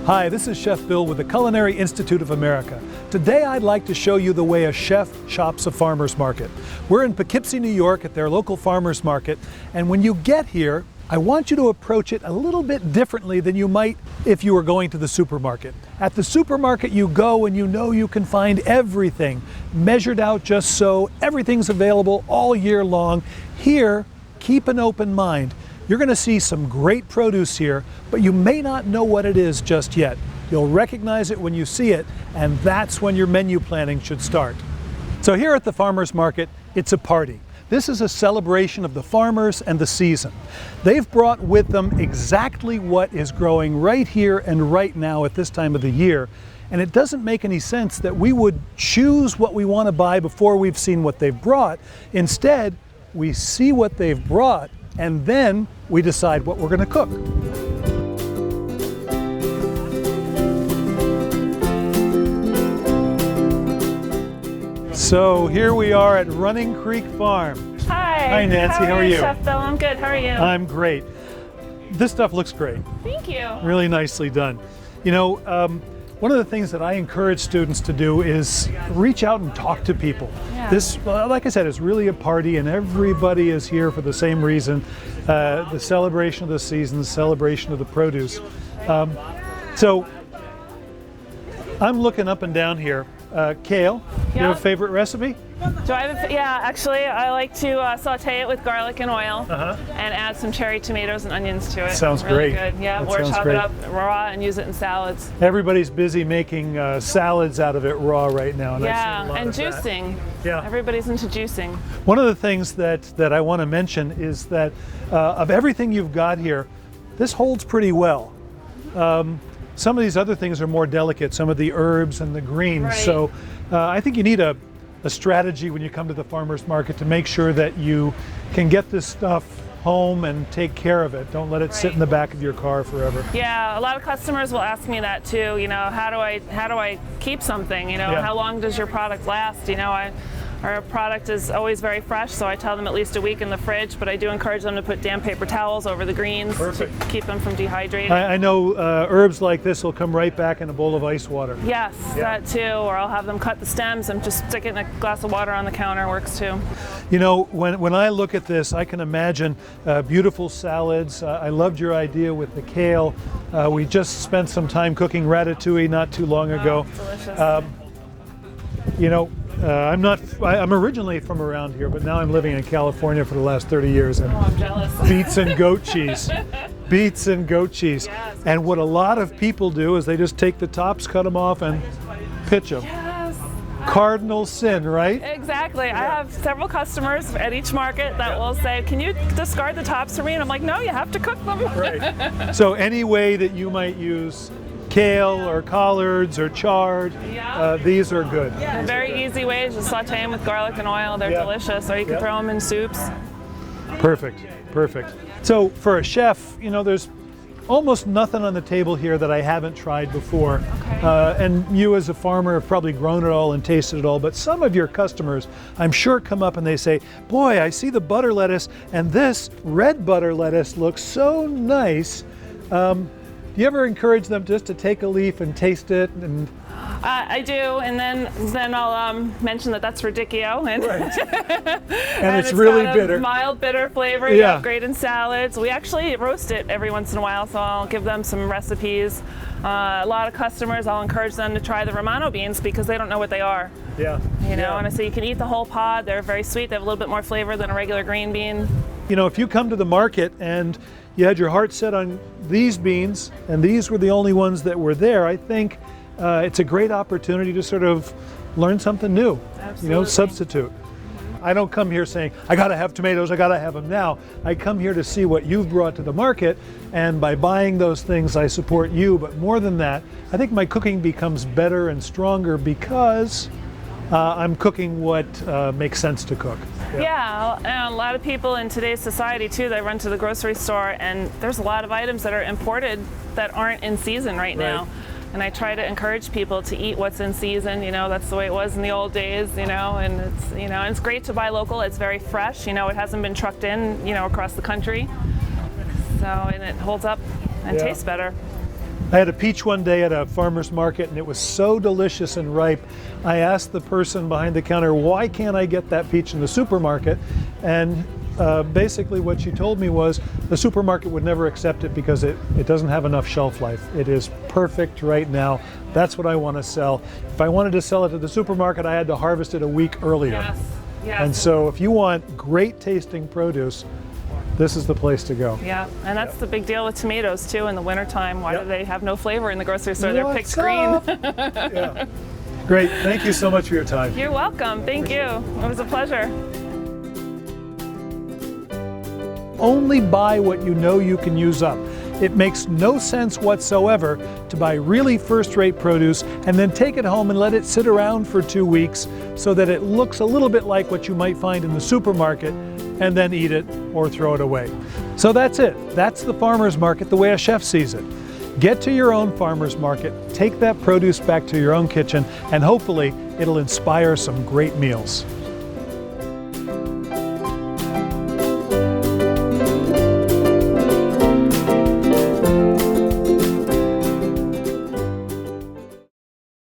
Hi, this is Chef Bill with the Culinary Institute of America. Today I'd like to show you the way a chef shops a farmer's market. We're in Poughkeepsie, New York at their local farmer's market, and when you get here, I want you to approach it a little bit differently than you might if you were going to the supermarket. At the supermarket you go and you know you can find everything measured out just so, everything's available all year long. Here, keep an open mind. You're going to see some great produce here, but you may not know what it is just yet. You'll recognize it when you see it, and that's when your menu planning should start. So here at the farmers market, it's a party. This is a celebration of the farmers and the season. They've brought with them exactly what is growing right here and right now at this time of the year, and it doesn't make any sense that we would choose what we want to buy before we've seen what they've brought. Instead, we see what they've brought, and then we decide what we're going to cook. So here we are at Running Creek Farm. Hi. Hi Nancy, how are you? Chef Bill, I'm good. How are you? I'm great. This stuff looks great. Thank you. Really nicely done. You know, one of the things that I encourage students to do is reach out and talk to people. Yeah. This, like I said, is really a party and everybody is here for the same reason, the celebration of the season, the celebration of the produce. So I'm looking up and down here. Kale, you have a favorite recipe? Do I have yeah, actually I like to saute it with garlic and oil and add some cherry tomatoes and onions to it. Sounds really great. Good. Yeah, That or sounds chop great. it up raw and use it in salads. Everybody's busy making salads out of it raw right now. And I've seen a Yeah, lot and of that. juicing. Yeah. Everybody's into juicing. One of the things that I want to mention is that of everything you've got here, this holds pretty well. Some of these other things are more delicate, some of the herbs and the greens. Right. So I think you need a strategy when you come to the farmer's market to make sure that you can get this stuff home and take care of it. Don't let it sit in the back of your car forever. Yeah, a lot of customers will ask me that too. You know, how do I keep something? You know, how long does your product last? You know, our product is always very fresh, so I tell them at least a week in the fridge, but I do encourage them to put damp paper towels over the greens to keep them from dehydrating. I know herbs like this will come right back in a bowl of ice water. Yes, that too, or I'll have them cut the stems and just stick it in a glass of water on the counter, works too. You know, when I look at this, I can imagine beautiful salads. I loved your idea with the kale. We just spent some time cooking ratatouille not too long ago. Delicious. You know, I'm originally from around here, but now I'm living in California for the last 30 years. And I'm jealous. beets and goat cheese. Beets and goat cheese. Yes. And what a lot of people do is they just take the tops, cut them off, and pitch them. Yes. Cardinal sin, right? Exactly. I have several customers at each market that will say, can you discard the tops for me? And I'm like, no, you have to cook them. Right. So any way that you might use kale or collards or chard, these are good. Yeah. Very easy ways to saute them with garlic and oil. They're delicious. Or you can throw them in soups. Perfect, perfect. So for a chef, you know, there's almost nothing on the table here that I haven't tried before. And you as a farmer have probably grown it all and tasted it all, but some of your customers, I'm sure, come up and they say, boy, I see the butter lettuce, and this red butter lettuce looks so nice. Do you ever encourage them just to take a leaf and taste it? And I do, and then I'll mention that that's radicchio, and, and it's really got bitter. A mild bitter flavor. Yeah, great in salads. We actually roast it every once in a while, so I'll give them some recipes. A lot of customers, I'll encourage them to try the Romano beans because they don't know what they are. Yeah. You know, and I say you can eat the whole pod. They're very sweet. They have a little bit more flavor than a regular green bean. You know, if you come to the market and you had your heart set on these beans, and these were the only ones that were there, I think it's a great opportunity to sort of learn something new. Absolutely. You know, substitute. I don't come here saying, I gotta have tomatoes, I gotta have them now. I come here to see what you've brought to the market, and by buying those things, I support you. But more than that, I think my cooking becomes better and stronger because I'm cooking what makes sense to cook. Yeah, and a lot of people in today's society too, they run to the grocery store and there's a lot of items that are imported that aren't in season right now. And I try to encourage people to eat what's in season. That's the way it was in the old days. And it's great to buy local. It's very fresh. It hasn't been trucked in, across the country. So, and it holds up and tastes better. I had a peach one day at a farmer's market, and it was so delicious and ripe. I asked the person behind the counter, why can't I get that peach in the supermarket? And basically what she told me was the supermarket would never accept it because it doesn't have enough shelf life. It is perfect right now. That's what I want to sell. If I wanted to sell it to the supermarket, I had to harvest it a week earlier. Yes. And so if you want great tasting produce, this is the place to go. Yeah, and that's the big deal with tomatoes too in the wintertime. Why do they have no flavor in the grocery store? They're picked green. Yeah. Great. Thank you so much for your time. You're welcome. Thank you. It was a pleasure. Only buy what you know you can use up. It makes no sense whatsoever to buy really first-rate produce and then take it home and let it sit around for 2 weeks so that it looks a little bit like what you might find in the supermarket, and then eat it or throw it away. So that's it. That's the farmer's market the way a chef sees it. Get to your own farmer's market, take that produce back to your own kitchen, and hopefully it'll inspire some great meals.